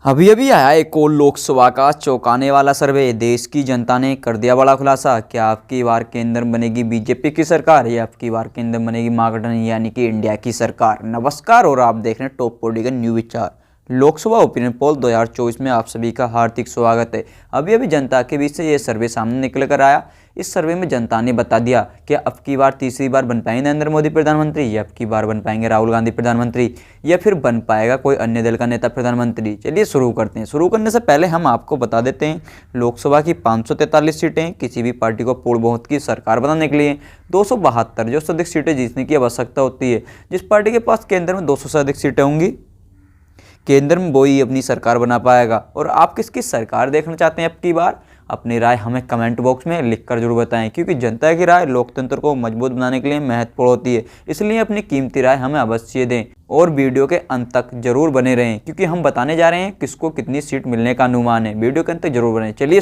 अभी अभी आया एक और लोकसभा का चौंकाने वाला सर्वे। देश की जनता ने कर दिया बड़ा खुलासा। क्या आपकी बार केंद्र में बनेगी बीजेपी की सरकार या आपकी बार केंद्र में बनेगी महागठबंधन यानी कि इंडिया की सरकार। नमस्कार और आप देख रहे हैं टॉप पॉलिटिकल न्यू विचार। लोकसभा ओपिनियन पोल 2024 में आप सभी का हार्दिक स्वागत है। अभी अभी जनता के बीच से ये सर्वे सामने निकल कर आया। इस सर्वे में जनता ने बता दिया कि अब की बार तीसरी बार बन पाएंगे नरेंद्र मोदी प्रधानमंत्री या अब की बार बन पाएंगे राहुल गांधी प्रधानमंत्री या फिर बन पाएगा कोई अन्य दल का नेता प्रधानमंत्री। चलिए शुरू करते हैं। शुरू करने से पहले हम आपको बता देते हैं लोकसभा की 543 सीटें किसी भी पार्टी को पूर्ण बहुमत की सरकार बनाने के लिए 272 जो से अधिक सीटें जीतने की आवश्यकता होती है। जिस पार्टी के पास केंद्र में 200 से अधिक सीटें होंगी केंद्र में वो ही अपनी सरकार बना पाएगा। और आप किसकी सरकार देखना चाहते हैं अब की बार, अपनी राय हमें कमेंट बॉक्स में लिखकर जरूर बताएं, क्योंकि जनता की राय लोकतंत्र को मजबूत बनाने के लिए महत्वपूर्ण होती है। इसलिए अपनी कीमती राय हमें अवश्य दें और वीडियो के अंत तक जरूर बने रहें, क्योंकि हम बताने जा रहे हैं किसको कितनी सीट मिलने का अनुमान है। वीडियो के अंत तक जरूर बने। चलिए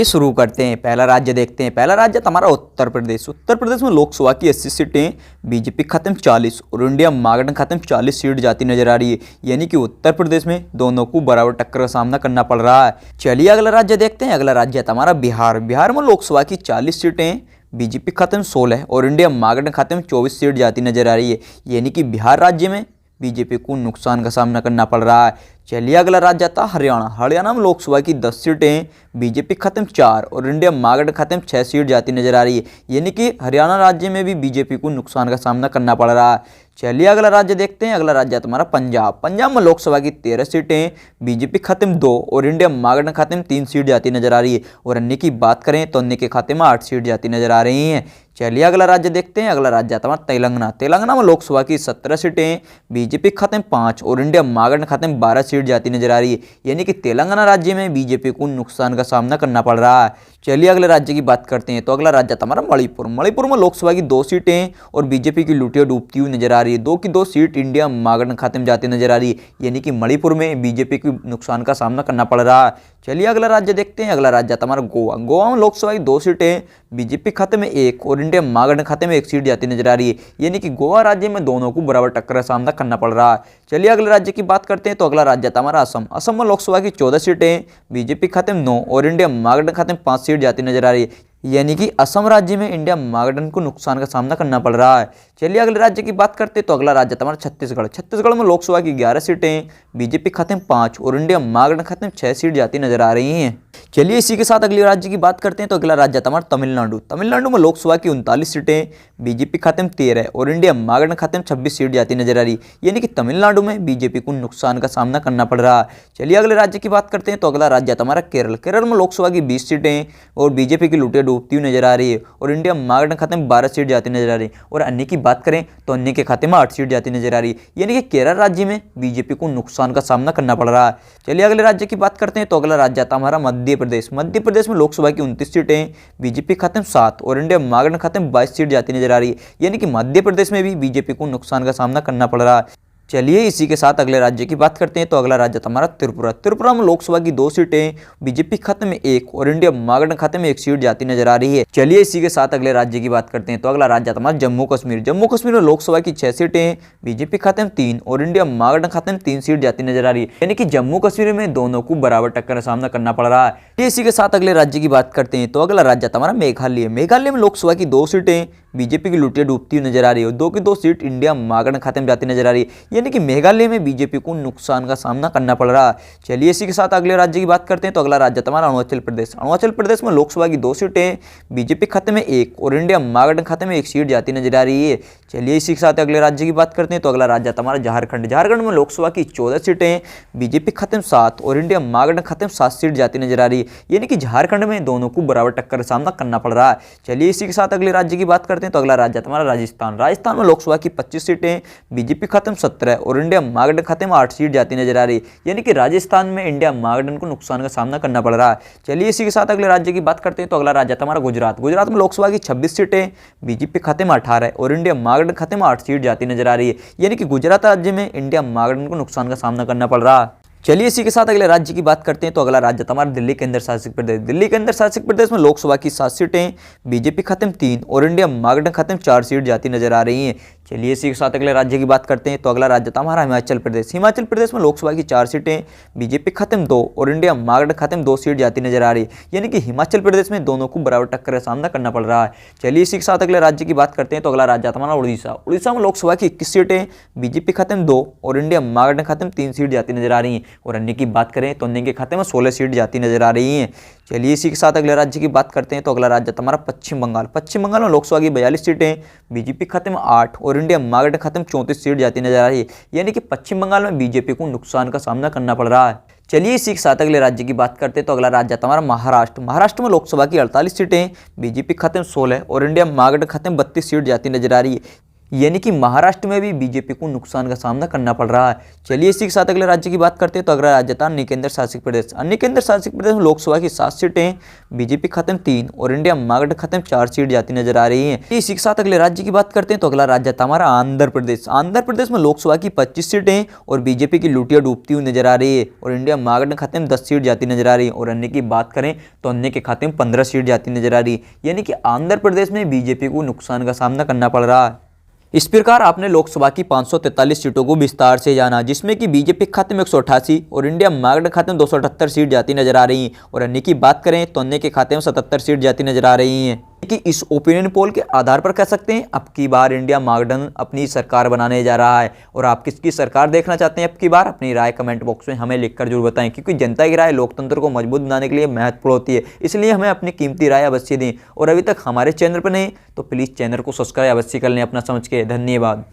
शुरू करते हैं। पहला राज्य देखते हैं। पहला राज्य हमारा उत्तर प्रदेश। उत्तर प्रदेश में लोकसभा की 80 सीटें, बीजेपी खाते में 40 और इंडिया महागठबंधन खाते में 40 सीट जाती नजर आ रही है। यानी कि उत्तर प्रदेश में दोनों को बराबर टक्कर का सामना करना पड़ रहा है। चलिए अगला राज्य देखते हैं। अगला राज्य हमारा बिहार। बिहार में लोकसभा की 40 सीटें, बीजेपी खाते में 16 और इंडिया महागठबंधन खाते में 24 सीट जाती नजर आ रही है। यानी कि बिहार राज्य में बीजेपी को नुकसान का सामना करना पड़ रहा है। चलिए अगला राज्य आता है हरियाणा। हरियाणा में लोकसभा की 10 सीटें, बीजेपी खाते में 4 और इंडिया महागठबंधन खाते में 6 सीट जाती नजर आ रही है। यानी कि हरियाणा राज्य में भी बीजेपी को नुकसान का सामना करना पड़ रहा है। चलिए अगला राज्य देखते हैं। अगला राज्य तुम्हारा पंजाब। पंजाब में लोकसभा की 13 सीटें, बीजेपी खाते में 2 और इंडिया महागठबंधन खाते में 3 सीट जाती नजर आ रही है। और अन्य की बात करें तो अन्य के खाते में 8 सीट जाती नजर आ रही हैं। चलिए अगला राज्य देखते हैं। अगला राज्य आता है तेलंगाना। तेलंगाना में लोकसभा की 17 सीटें, बीजेपी खाते में 5 और इंडिया महागठबंधन खाते में 12 सीट जाती नजर आ रही है। यानी कि तेलंगाना राज्य में बीजेपी को नुकसान का सामना करना पड़ रहा है। चलिए अगले राज्य की बात करते हैं। तो अगला राज्य था हमारा मणिपुर। मणिपुर में लोकसभा की 2 सीटें और बीजेपी की लुटिया डूबती हुई नजर आ रही है। 2 की 2 सीट इंडिया महागठबंधन खाते में जाती नजर आ रही है। यानी कि मणिपुर में बीजेपी को नुकसान का सामना करना पड़ रहा है। चलिए अगला राज्य देखते हैं। अगला राज्य था हमारा गोवा। गोवा में लोकसभा की 2 सीटें, बीजेपी खाते में 1 और इंडिया महागठबंधन खाते में 1 सीट जाती नजर आ रही है। यानी कि गोवा राज्य में दोनों को बराबर टक्कर का सामना करना पड़ रहा है। चलिए अगले राज्य की बात करते हैं। तो अगला राज्य था हमारा असम। असम में लोकसभा की 14 सीटें, बीजेपी खाते में 9 और इंडिया महागठबंधन खाते में 5 सीट जाती नजर आ रही है। यानी कि असम राज्य में इंडिया महागठबंधन को नुकसान का सामना करना पड़ रहा है। चलिए अगले राज्य की बात करते हैं। तो अगला राज्य हमारा छत्तीसगढ़। छत्तीसगढ़ में लोकसभा की 11 सीटें, बीजेपी खाते में 5 और इंडिया महागठबंधन खाते में 6 सीट जाती नजर आ रही हैं। चलिए इसी के साथ अगले राज्य की बात करते हैं। तो अगला राज्य हमारा तमिलनाडु। तमिलनाडु में लोकसभा की 39 सीटें, बीजेपी खाते में 13 और इंडिया महागठबंधन खाते में 26 सीट जाती नजर आ रही। यानी कि तमिलनाडु में बीजेपी को नुकसान का सामना करना पड़ रहा है। चलिए अगले राज्य की बात करते हैं। तो अगला राज्य हमारा केरल। केरल में लोकसभा की 20 सीटें और बीजेपी की लुटिया डूबती हुई नजर आ रही है। और इंडिया महागठबंधन खाते में 12 सीट जाती नजर आ रही है। और अन्य की बात करें तो अन्य के खाते में 8 सीट जाती नजर आ रही है। यानी कि केरल राज्य में बीजेपी को नुकसान का सामना करना पड़ रहा है। चलिए अगले राज्य की बात करते हैं। तो अगला राज्य आता हमारा मध्य प्रदेश। मध्य प्रदेश में लोकसभा की 29 सीटें, बीजेपी खाते में 7 और इंडिया महागठबंधन खाते में 22 सीट जाती नजर आ रही है। यानी कि मध्य प्रदेश में भी बीजेपी को नुकसान का सामना करना पड़ रहा है। चलिए इसी के साथ अगले राज्य की बात करते हैं। तो अगला राज्य हमारा त्रिपुरा। त्रिपुरा में लोकसभा की 2 सीटें, बीजेपी खाते में 1 और इंडिया महागठबंधन खाते में 1 सीट जाती नजर आ रही है। चलिए इसी के साथ अगले राज्य की बात करते हैं। तो अगला राज्य हमारा जम्मू कश्मीर। जम्मू कश्मीर में लोकसभा की 6 सीटें, बीजेपी खाते में 3 और इंडिया महागठबंधन खाते में 3 सीट जाती नजर आ रही है। यानी कि जम्मू कश्मीर में दोनों को बराबर टक्कर का सामना करना पड़ रहा है। इसी के साथ अगले राज्य की बात करते हैं। तो अगला राज्य हमारा मेघालय। मेघालय में लोकसभा की 2 सीटें, बीजेपी की लुटिया डूबती हुई नजर आ रही है और 2 की 2 सीट इंडिया महागठबंधन खाते में जाती नजर आ रही है। यानी कि मेघालय में बीजेपी को नुकसान का सामना करना पड़ रहा है। चलिए इसी के साथ अगले राज्य की बात करते हैं। तो अगला राज्य हमारा अरुणाचल प्रदेश। अरुणाचल प्रदेश में लोकसभा की 2 सीटें, बीजेपी खाते में 1 और इंडिया महागठबंधन खाते में 1 सीट जाती नजर आ रही है। चलिए इसी के साथ अगले राज्य की बात करते हैं। तो अगला राज्य हमारा झारखंड। झारखंड में लोकसभा की 14 सीटें, बीजेपी खाते में 7 और इंडिया महागठबंधन खाते में 7 सीट जाती नजर आ रही है। यानी कि झारखंड में दोनों को बराबर टक्कर का सामना करना पड़ रहा है। चलिए इसी के साथ अगले राज्य की बात करते हैं। तो अगला राज्य हमारा राजस्थान। राजस्थान में लोकसभा की 25 सीटें, बीजेपी खाते में 17 और इंडिया महागठबंधन खाते में 8 सीट जाती नजर आ रही है। यानी कि राजस्थान में इंडिया महागठबंधन को नुकसान का सामना करना पड़ रहा है। चलिए इसी के साथ अगले राज्य की बात करते हैं। तो अगला राज्य हमारा गुजरात। गुजरात में लोकसभा की 26 सीटें, बीजेपी खाते में 18 और इंडिया महागठबंधन खाते में 8 सीट जाती नजर आ रही है। यानी कि गुजरात राज्य में इंडिया महागठबंधन को नुकसान का सामना करना पड़ रहा है। चलिए इसी के साथ अगले राज्य की बात करते हैं। तो अगला राज्य था हमारा दिल्ली केंद्र शासित प्रदेश। दिल्ली केंद्र शासित प्रदेश में लोकसभा की 7 सीटें, बीजेपी खत्म 3 और इंडिया महागठबंधन खत्म 4 सीट जाती नजर आ रही हैं। चलिए इसी के साथ अगले राज्य की बात करते हैं। तो अगला राज्य था हमारा हिमाचल प्रदेश। हिमाचल प्रदेश में लोकसभा की 4 सीटें, बीजेपी खत्म 2 और इंडिया महागठबंधन खत्म 2 सीट जाती नजर आ रही है। यानी कि हिमाचल प्रदेश में दोनों को बराबर टक्कर का सामना करना पड़ रहा है। चलिए इसी के साथ अगले राज्य की बात करते हैं। तो अगला राज्य था हमारा उड़ीसा। उड़ीसा में लोकसभा की 21 सीटें, बीजेपी खत्म 2 और इंडिया महागठबंधन खत्म 3 सीट जाती नजर आ रही है। और अन्य की बात करें तो अन्य के खाते में 16 सीट जाती नजर आ रही हैं। चलिए इसी के साथ अगले राज्य की बात करते हैं। तो अगला राज्य हमारा पश्चिम बंगाल। पश्चिम बंगाल में लोकसभा की 42 सीटें, बीजेपी खत्म 8 और इंडिया महागठबंधन खत्म 34 सीट जाती नजर आ रही है। यानी कि पश्चिम बंगाल में बीजेपी को नुकसान का सामना करना पड़ रहा है। चलिए इसी के साथ अगले राज्य की बात करते हैं। तो अगला राज्य हमारा महाराष्ट्र। महाराष्ट्र में लोकसभा की 48 सीटें, बीजेपी खत्म 16 और इंडिया महागठबंधन खत्म 32 सीट जाती नजर आ रही है। यानी कि महाराष्ट्र में भी बीजेपी को नुकसान का सामना करना पड़ रहा है। चलिए इसी के साथ अगले राज्य की बात करते हैं। तो अगला राज्य था अन्य केंद्र शासित प्रदेश। अन्य केंद्र शासित प्रदेश में लोकसभा की 7 सीटें, बीजेपी खत्म 3 और इंडिया महागठबंधन खत्म 4 सीट जाती नजर आ रही हैं। इसी के साथ अगले राज्य की बात करते हैं। तो अगला राज्य था हमारा आंध्र प्रदेश। आंध्र प्रदेश में लोकसभा की 25 सीटें और बीजेपी की लुटिया डूबती हुई नजर आ रही है। और इंडिया महागठबंधन खत्म 10 सीट जाती नजर आ रही है। और अन्य की बात करें तो अन्य के खाते में 15 सीट जाती नजर आ रही है। यानी कि आंध्र प्रदेश में बीजेपी को नुकसान का सामना करना पड़ रहा है। इस प्रकार आपने लोकसभा की 543 सीटों को विस्तार से जाना, जिसमें कि बीजेपी खाते में 188 और इंडिया महागठबंधन खाते में 278 सीट जाती नजर आ रही हैं। और अन्य की बात करें तो अन्य के खाते में 77 सीट जाती नजर आ रही हैं। कि इस ओपिनियन पोल के आधार पर कह सकते हैं अब की बार इंडिया महागठबंधन अपनी सरकार बनाने जा रहा है। और आप किसकी सरकार देखना चाहते हैं अब की बार, अपनी राय कमेंट बॉक्स में हमें लिखकर जरूर बताएं, क्योंकि जनता की राय लोकतंत्र को मजबूत बनाने के लिए महत्वपूर्ण होती है। इसलिए हमें अपनी कीमती राय अवश्य दें। और अभी तक हमारे चैनल पर नहीं तो प्लीज़ चैनल को सब्सक्राइब अवश्य कर लें अपना समझ के। धन्यवाद।